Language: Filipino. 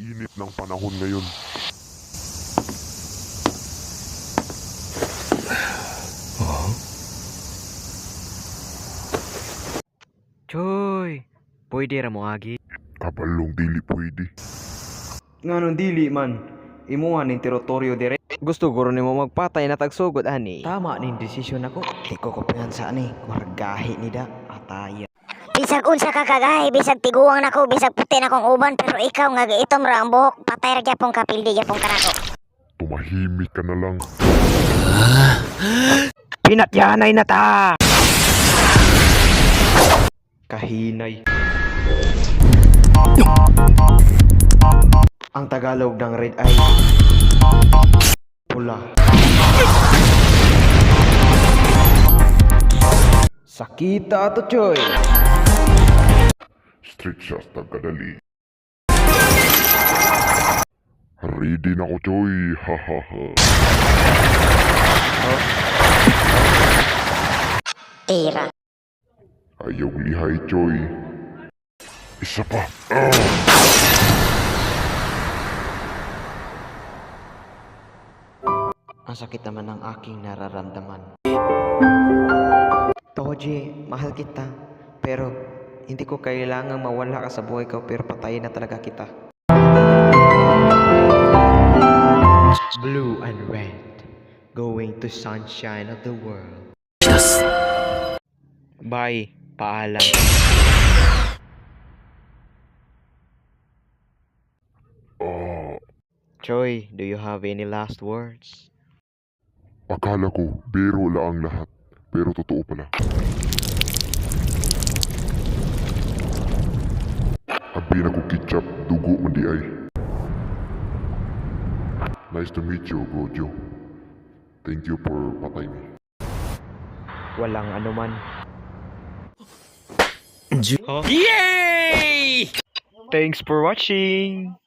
init ng panahon ngayon. Choy, pwede ra mo agi. Kabalong dili pwede. Nganong dili man, imuhan ning teritoryo dire. Gusto guro nimo magpatay na tagsugod ani. Tama ning desisyon ako. Di ko kumpiyansa ni, margahi ni da, ataya. Bisag unsa ka kagahi, bisag tiguang nako, bisag puti na kong uban, pero ikaw nga itom ra ang buhok, patay ra gyapon ka, pildi gyapon ka nako. Tumahimik ka na lang. Pinatyanay na ta. Kahinay. Ang Tagalog ng red eye. Pula. Sakita ato, Choy. Street shots tagadali. Ready na ko, Choy. Hahaha. Tira. Ayaw lihay, Choy. Isa pa. Ang sakit naman ng aking nararamdaman. Toji, mahal kita. Pero hindi ko kailangang mawala ka sa buhay ko, pero patayin na talaga kita. Blue and red, going to sunshine of the world. Bye, paalam. Choy, do you have any last words? Akala ko, biro lang lahat. Pero totoo pala. Abi na ko ketchup, dugo man di ay. Nice to meet you, Gojo. Thank you for patay me. Walang anuman. Yay! Thanks for watching.